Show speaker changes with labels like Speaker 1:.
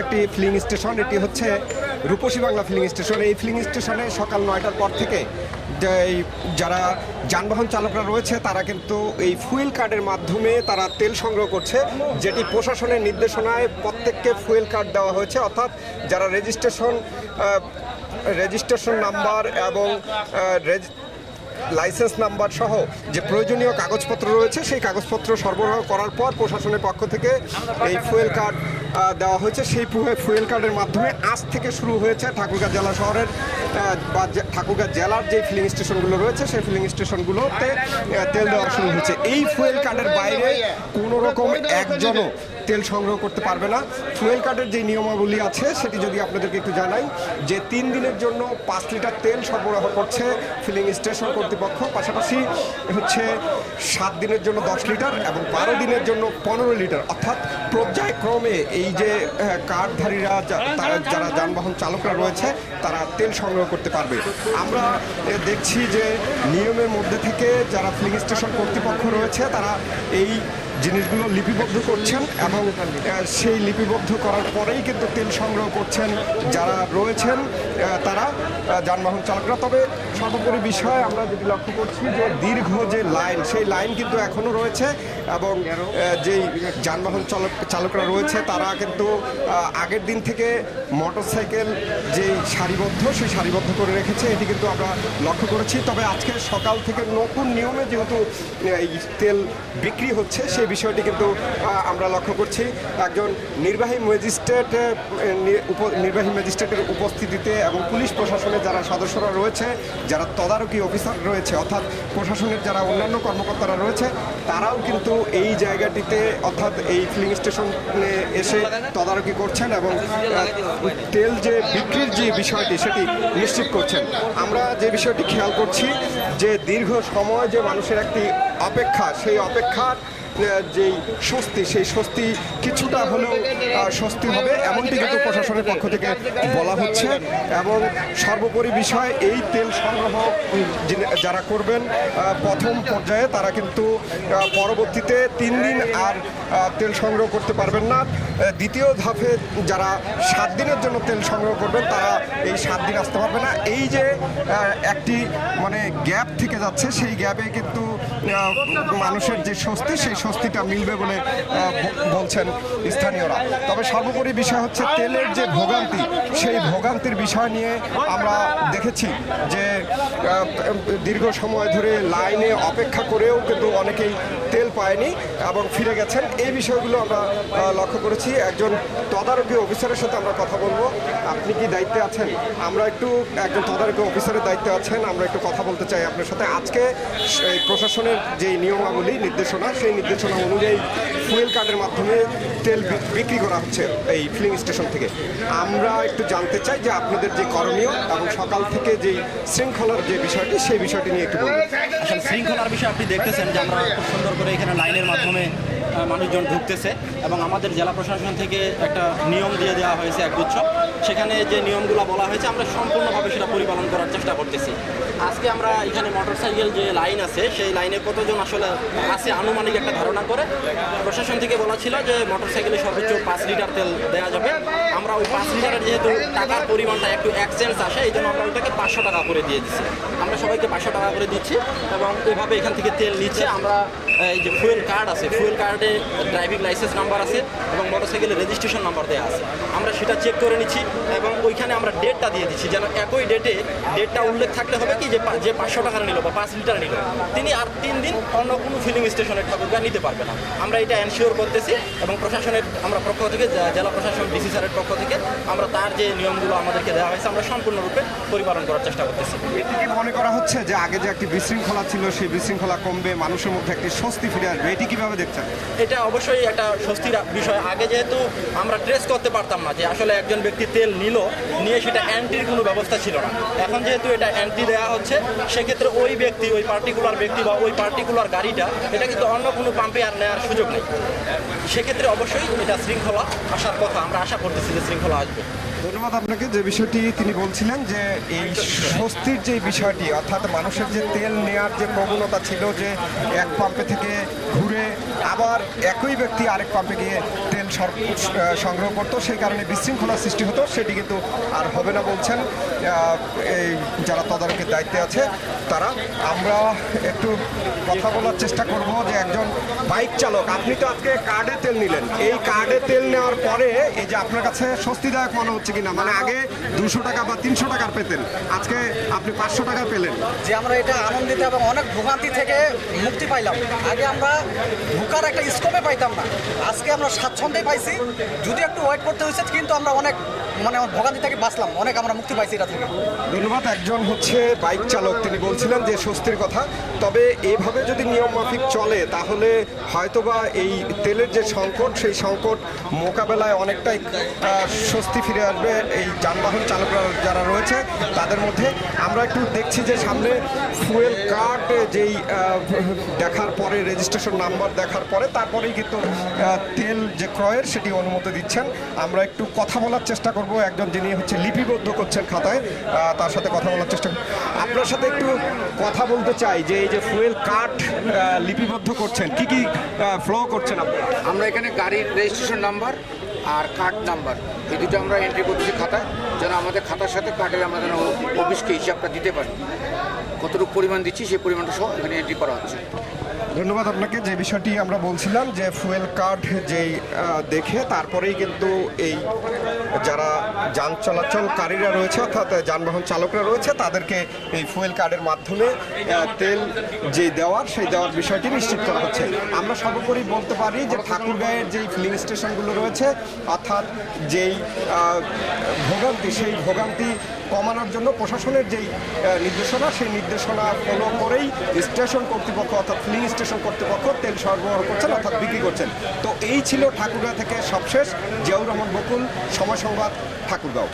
Speaker 1: একটি filling station. এটি হচ্ছে রূপসী বাংলা ফিলিং স্টেশন। এই ফিলিং স্টেশনে সকাল 9টার পর থেকে যারা যানবাহন চালকরা রয়েছে তারা কিন্তু এই ফুয়েল কার্ডের মাধ্যমে তারা তেল সংগ্রহ করছে, যেটি প্রশাসনের নির্দেশনায় প্রত্যেককে ফুয়েল কার্ড দেওয়া হয়েছে। অর্থাৎ যারা রেজিস্ট্রেশন নাম্বার এবং লাইসেন্স নাম্বার সহ যে প্রয়োজনীয় কাগজপত্র রয়েছে সেই কাগজপত্র সরবরাহ করার পর প্রশাসনের পক্ষ থেকে এই ফুয়েল কার্ড দেওয়া হয়েছে। সেই ফুয়েল কার্ডের মাধ্যমে আজ থেকে শুরু হয়েছে ঠাকুরগাঁও জেলা শহরের বা ঠাকুরগাঁও জেলার যে ফিলিং স্টেশনগুলো রয়েছে সেই ফিলিং স্টেশনগুলোতে তেল দেওয়া শুরু হয়েছে। এই ফুয়েল কার্ডের বাইরে কোনো রকম একজনও তেল সংগ্রহ করতে পারবে না। ফুয়েল কার্ডের যে নিয়মাবলী আছে সেটি যদি আপনাদেরকে একটু জানাই, যে 3 দিনের জন্য 5 লিটার তেল সরবরাহ করছে ফিলিং স্টেশন কর্তৃপক্ষ, পাশাপাশি হচ্ছে 7 দিনের জন্য 10 লিটার এবং 12 দিনের জন্য 15 লিটার। অর্থাৎ পর্যায়ক্রমে এই যে কার্ডধারীরা যারা যানবাহন চালকরা রয়েছে তারা তেল সংগ্রহ করতে পারবে। আমরা দেখছি যে নিয়মের মধ্যে থেকে যারা ফিলিং স্টেশন কর্তৃপক্ষ রয়েছে তারা এই জিনিসগুলো লিপিবদ্ধ করছেন এবং সেই লিপিবদ্ধ করার পরেই কিন্তু তেল সংগ্রহ করছেন যারা রয়েছেন তারা যানবাহন চালকরা। তবে সর্বোপরি বিষয় আমরা যেটি লক্ষ্য করছি যে দীর্ঘ যে লাইন সেই লাইন কিন্তু এখনও রয়েছে এবং যেই যানবাহন চালকরা রয়েছে তারা কিন্তু আগের দিন থেকে মোটরসাইকেল যেই সেই সারিবদ্ধ করে রেখেছে, এটি কিন্তু আমরা লক্ষ্য করেছি। তবে আজকে সকাল থেকে নতুন নিয়মে যেহেতু এই তেল বিক্রি হচ্ছে সেই বিষয়টি কিন্তু আমরা লক্ষ্য করছি। একজন নির্বাহী ম্যাজিস্ট্রেটের উপস্থিতিতে এবং পুলিশ প্রশাসনের যারা সদস্যরা রয়েছে, যারা তদারকি অফিসার রয়েছে, অর্থাৎ প্রশাসনের যারা অন্যান্য কর্মকর্তারা রয়েছে তারাও কিন্তু এই জায়গাটিতে অর্থাৎ এই ফিলিং স্টেশনে এসে তদারকি করছেন এবং তেল যে বিক্রির যে বিষয়টি সেটি নিশ্চিত করছেন। আমরা যে বিষয়টি খেয়াল করছি যে দীর্ঘ সময় যে মানুষের একটি অপেক্ষা, সেই অপেক্ষার যেই স্বস্তি সেই স্বস্তি কিছুটা হলেও স্বস্তি হবে এমনটি কিন্তু প্রশাসনের পক্ষ থেকে বলা হচ্ছে। এবং সর্বোপরি বিষয় এই তেল সংগ্রহ যারা করবেন প্রথম পর্যায়ে তারা কিন্তু পরবর্তীতে 3 দিন আর তেল সংগ্রহ করতে পারবেন না। দ্বিতীয় ধাপে যারা 7 দিনের জন্য তেল সংগ্রহ করবেন তারা এই 7 দিন আসতে পারবে না। এই যে একটি মানে গ্যাপ থেকে যাচ্ছে সেই গ্যাপে কিন্তু মানুষের যে স্বস্তি সেই স্বস্তিটা মিলবে বলে বলছেন স্থানীয়রা। তবে সর্বোপরি বিষয় হচ্ছে তেলের যে ভোগান্তি, সেই ভোগান্তির বিষয় নিয়ে আমরা দেখেছি যে দীর্ঘ সময় ধরে লাইনে অপেক্ষা করেও কিন্তু অনেকেই তেল পায়নি এবং ফিরে গেছেন। এই বিষয়গুলো আমরা লক্ষ্য করেছি। একজন তদারকি অফিসারের সাথে আমরা কথা বলবো। আপনি কি দায়িত্বে আছেন? আমরা একটু একজন তদারকি অফিসারের দায়িত্বে আছেন, আমরা একটু কথা বলতে চাই আপনার সাথে। আজকে প্রশাসনের যে নিয়মাবলী নির্দেশনা সেই নির্দেশনা অনুযায়ী ফুয়েল কার্ডের মাধ্যমে তেল বিক্রি করা হচ্ছে এই ফিলিং স্টেশন থেকে। আমরা একটু জানতে চাই যে আপনাদের যে করণীয় এবং সকাল থেকে যে শৃঙ্খলার যে বিষয়টি সেই বিষয়টি নিয়ে একটু বলুন।
Speaker 2: আসলে শৃঙ্খলার বিষয়ে আপনি দেখতেছেন যে আমরা খুব সুন্দর করে এখানে লাইনের মাধ্যমে মানুষজন ঢুকতেছে এবং আমাদের জেলা প্রশাসন থেকে একটা নিয়ম দিয়ে দেওয়া হয়েছে একগুচ্ছ। সেখানে যে নিয়মগুলো বলা হয়েছে আমরা সম্পূর্ণভাবে সেটা পরিপালন করার চেষ্টা করতেছি। আজকে আমরা এখানে মোটরসাইকেল যে লাইন আছে সেই লাইনে কতজন আসলে আছে আনুমানিক একটা ধারণা করে প্রশাসন থেকে বলা ছিল যে মোটরসাইকেলে সর্বোচ্চ 5 লিটার তেল দেওয়া যাবে। আমরা ওই 5 লিটারের যেহেতু টাকার পরিমাণটা একটু এক্সচেঞ্জ আসে এই জন্য আমরা ওইটাকে 500 টাকা করে দিয়ে দিচ্ছি। আমরা সবাইকে 500 টাকা করে দিচ্ছি এবং এইভাবে এখান থেকে তেল নিচ্ছে। আমরা এই যে ফুয়েল কার্ড আছে, ফুয়েল কার্ডে ড্রাইভিং লাইসেন্স নাম্বার আছে এবং মোটরসাইকেলের রেজিস্ট্রেশন নাম্বার দেওয়া আছে। আমরা সেটা চেক করে নিচ্ছি এবং ওইখানে আমরা ডেটটা দিয়ে দিচ্ছি যেন একই ডেটটা উল্লেখ থাকতে হবে কি যে 500 টাকা নিল বা 5 লিটার নিল তিনি আর 3 দিন অন্য কোনো ফিলিং স্টেশনের ঠাকুরগাঁও নিতে পারবে না। আমরা এটা এনশিওর করতেছি এবং প্রশাসনের আমরা পক্ষ থেকে জেলা প্রশাসন ডিসি স্যারের পক্ষ থেকে আমরা তার যে নিয়মগুলো আমাদেরকে দেওয়া হয়েছে আমরা সম্পূর্ণরূপে পরিপালন করার চেষ্টা করতেছি।
Speaker 1: এটি কি মনে করা হচ্ছে যে আগে যে একটি বিশৃঙ্খলা ছিল সেই বিশৃঙ্খলা কমবে, মানুষের মধ্যে একটি স্বস্তি ফিরে আসবে, এটি কিভাবে দেখছেন?
Speaker 2: এটা অবশ্যই একটা স্বস্তির বিষয়। আগে যেহেতু আমরা ট্রেস করতে পারতাম না যে আসলে একজন ব্যক্তি তেল নিয়ে সেটা অ্যান্টির কোনো ব্যবস্থা ছিল না। এখন যেহেতু এটা অ্যান্টি দেওয়া হচ্ছে সেক্ষেত্রে ওই ব্যক্তি ওই পার্টিকুলার ব্যক্তি বা ওই পার্টিকুলার গাড়িটা এটা কিন্তু অন্য কোনো পাম্পে আর নেওয়ার সুযোগ নেই। সেক্ষেত্রে অবশ্যই এটা শৃঙ্খলা আসার কথা, আমরা আশা করতেছি যে শৃঙ্খলা আসবে।
Speaker 1: ধন্যবাদ আপনাকে। যে বিষয়টি তিনি বলছিলেন যে এই স্বস্তির যে বিষয়টি অর্থাৎ মানুষের যে তেল নেওয়ার যে প্রবণতা ছিল যে এক পাম্পে থেকে ঘুরে আবার একই ব্যক্তি আরেক পাম্পে গিয়ে তেল সংগ্রহ করতো, সেই কারণে বিশৃঙ্খলার সৃষ্টি হতো, সেটি কিন্তু আর হবে না বলছেন এই যারা তদারকির দায়িত্বে আছে তারা। আমরা একটু কথা বলার চেষ্টা করব যে একজন বাইক চালক, আপনি তো আজকে কার্ডে তেল নিলেন, এই কার্ডে তেল নেওয়ার পরে এই যে আপনার কাছে স্বস্তিদায়ক মনে হচ্ছে কিনা? মানে আগে 200 টাকা বা 300 টাকার পেতেন, আজকে আপনি 500 টাকা পেলেন।
Speaker 3: যে আমরা এটা আনন্দিত এবং অনেক ভোগান্তি থেকে মুক্তি পাইলাম। আগে আমরা ঢোকার একটা স্কোপে পাইতাম না, আজকে আমরা স্বাচ্ছন্দ্যে পাইছি, যদি একটু ওয়েট করতে হয়েছে কিন্তু আমরা অনেক ভোগান্তি থেকে বাঁচলাম, অনেক আমরা মুক্তি পাইছি এটা থেকে।
Speaker 1: ধন্যবাদ। একজন হচ্ছে বাইক চালক, তিনি বলছিলেন যে স্বস্তির কথা। তবে এইভাবে যদি নিয়ম মাফিক চলে তাহলে হয়তোবা এই তেলের যে সংকট, সেই সংকট মোকাবেলায় অনেকটাই স্বস্তি ফিরে আসবে এই যানবাহন চালকরা যারা রয়েছে তাদের মধ্যে। আমরা একটু দেখছি যে সামনে ফুয়েল কার্ড যেই দেখার পরে, রেজিস্ট্রেশন নাম্বার দেখার পরে তারপরেই কিন্তু তেল যে ক্রয়ের সেটি অনুমতি দিচ্ছেন। আমরা একটু কথা বলার চেষ্টা করব একজন যিনি হচ্ছে লিপিবদ্ধ করছেন খাতায়, তার সাথে কথা বলার চেষ্টা করব। আপনার সাথে একটু কথা বলতে চাই যে এই যে ফুয়েল কার্ড লিপিবদ্ধ করছেন, কি কি ফ্লো করছেন আপনারা?
Speaker 4: আমরা এখানে গাড়ির রেজিস্ট্রেশন নাম্বার আর কার্ড নাম্বার এই দুটো আমরা এন্ট্রি করতেছি খাতায়, যেন আমাদের খাতার সাথে কার্ডের আমরা যেন অফিসকে হিসাবটা দিতে পারি, কতটুকু পরিমাণ দিচ্ছি সেই পরিমাণটা সহ এখানে এন্ট্রি করা হচ্ছে।
Speaker 1: ধন্যবাদ আপনাকে। যে বিষয়টি আমরা বলছিলাম যে ফুয়েল কার্ড যেই দেখে তারপরেই কিন্তু এই যারা যান চলাচলকারীরা রয়েছে অর্থাৎ যানবাহন চালকরা রয়েছে তাদেরকে এই ফুয়েল কার্ডের মাধ্যমে তেল যে দেওয়ার সেই দেওয়ার বিষয়টি নিশ্চিত করা হচ্ছে। আমরা সর্বোপরি বলতে পারি যে ঠাকুরগাঁয়ের যেই ফিলিং স্টেশনগুলো রয়েছে অর্থাৎ যেই ভোগান্তি, সেই ভোগান্তি কমানোর জন্য প্রশাসনের যেই নির্দেশনা, সেই নির্দেশনা ফলো করেই স্টেশন কর্তৃপক্ষ অর্থাৎ ফিলিং স্টেশন কর্তৃপক্ষ তেল সরবরাহ করছেন অর্থাৎ বিক্রি করছেন। তো এই ছিল ঠাকুরগাঁও থেকে সবশেষ। জিয়াউর রহমান বকুল, সময় সংবাদ, ঠাকুরগাঁও।